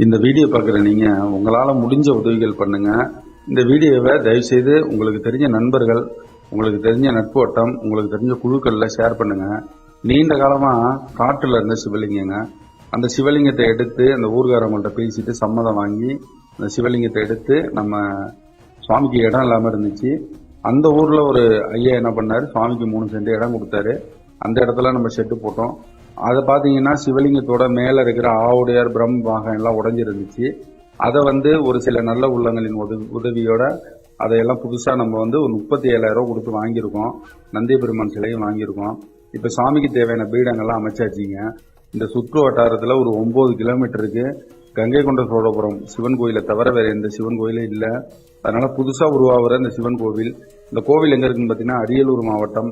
இந்த வீடியோ பார்க்குற நீங்கள் உங்களால் முடிஞ்ச உதவிகள் பண்ணுங்கள். இந்த வீடியோவை தயவுசெய்து உங்களுக்கு தெரிஞ்ச நண்பர்கள், உங்களுக்கு தெரிஞ்ச நட்பு வட்டம், உங்களுக்கு தெரிஞ்ச குழுக்களில் ஷேர் பண்ணுங்கள். நீண்ட காலமாக காட்டில் இருந்த சிவலிங்கங்க, அந்த சிவலிங்கத்தை எடுத்து அந்த ஊர்காரங்கள்ட்ட பேசிட்டு சம்மதம் வாங்கி அந்த சிவலிங்கத்தை எடுத்து நம்ம சுவாமிக்கு இடம் இல்லாமல் இருந்துச்சு. அந்த ஊரில் ஒரு ஐயா என்ன பண்ணார், சுவாமிக்கு 3 சென்ட் இடம் கொடுத்தாரு. அந்த இடத்துல நம்ம ஷெட்டு போட்டோம். அதை பார்த்தீங்கன்னா சிவலிங்கத்தோட மேலே இருக்கிற ஆவுடையார் பிரம் பாகம் எல்லாம் உடஞ்சிருந்துச்சு. அதை ஒரு சில நல்ல உள்ளங்களின் உதவியோட அதையெல்லாம் புதுசாக நம்ம ஒரு 37,000 கொடுத்து வாங்கியிருக்கோம். நந்தி பெருமான் சிலையும் வாங்கியிருக்கோம். இப்போ சாமிக்கு தேவையான பீடங்கள்லாம் அமைச்சாச்சிங்க. இந்த சுற்று வட்டாரத்தில் ஒரு 9 கிலோமீட்டருக்கு கங்கை கொண்ட சோழபுரம் சிவன் கோயிலை தவிர வேறு எந்த சிவன் கோயிலும் இல்லை. அதனால் புதுசாக உருவாகிற இந்த சிவன் கோவில், இந்த கோவில் எங்கே இருக்குன்னு பார்த்தீங்கன்னா அரியலூர் மாவட்டம்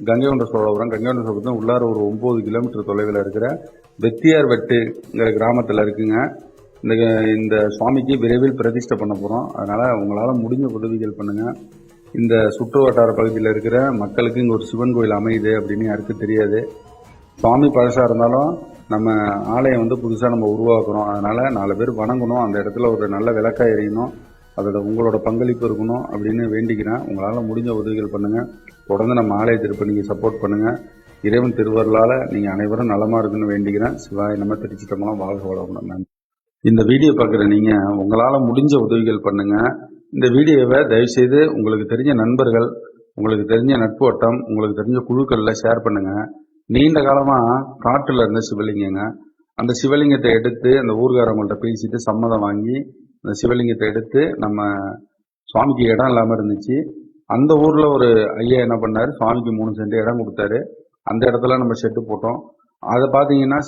கங்கை கொண்ட சோழபுரம் உள்ளார ஒரு 9 கிலோமீட்டர் தொலைவில் இருக்கிற வெத்தியார் வெட்டுங்கிற கிராமத்தில் இருக்குங்க. இந்த சுவாமிக்கு விரைவில் பிரதிஷ்டை பண்ண போகிறோம். அதனால் உங்களால் முடிஞ்ச உதவிகள் பண்ணுங்கள். இந்த சுற்று வட்டார பகுதியில் இருக்கிற மக்களுக்கு இங்கே ஒரு சிவன் கோயில் அமையுது அப்படின்னு யாருக்கும் தெரியாது. சுவாமி பழசாக இருந்தாலும் நம்ம ஆலயம் புதுசாக நம்ம உருவாக்குறோம். அதனால் 4 பேர் வணங்கணும், அந்த இடத்துல ஒரு நல்ல விளக்காக எரியணும், அதோட உங்களோட பங்களிப்பு இருக்கணும் அப்படின்னு வேண்டிக்கிறேன். உங்களால் முடிஞ்ச உதவிகள் பண்ணுங்கள். தொடர்ந்து நம்ம ஆலயத்திற்கு நீங்கள் சப்போர்ட் பண்ணுங்கள். இறைவன் திருவருளால் நீங்கள் அனைவரும் நலமாக இருக்குன்னு வேண்டிக்கிறேன். சிவாய நம்ம திருச்சிட்டம்பலம் வாழ்க வளமுடன். நன்றி. இந்த வீடியோ பார்க்குற நீங்கள் உங்களால் முடிஞ்ச உதவிகள் பண்ணுங்கள். இந்த வீடியோவை தயவுசெய்து உங்களுக்கு தெரிஞ்ச நண்பர்கள், உங்களுக்கு தெரிஞ்ச நட்பு வட்டம், உங்களுக்கு தெரிஞ்ச குழுக்களில் ஷேர் பண்ணுங்கள். நீண்ட காலமாக காட்டில் இருந்த சிவலிங்கங்க, அந்த சிவலிங்கத்தை எடுத்து அந்த ஊர்காரங்கள்ட்ட பேசிட்டு சம்மதம் வாங்கி அந்த சிவலிங்கத்தை எடுத்து நம்ம சுவாமிக்கு இடம் இல்லாமல் இருந்துச்சு. அந்த ஊரில் ஒரு ஐயா என்ன பண்ணார், சுவாமிக்கு 3 சென்ட் இடம் கொடுத்தாரு. அந்த இடத்துல நம்ம ஷெட்டு போட்டோம். அதை பார்த்தீங்கன்னா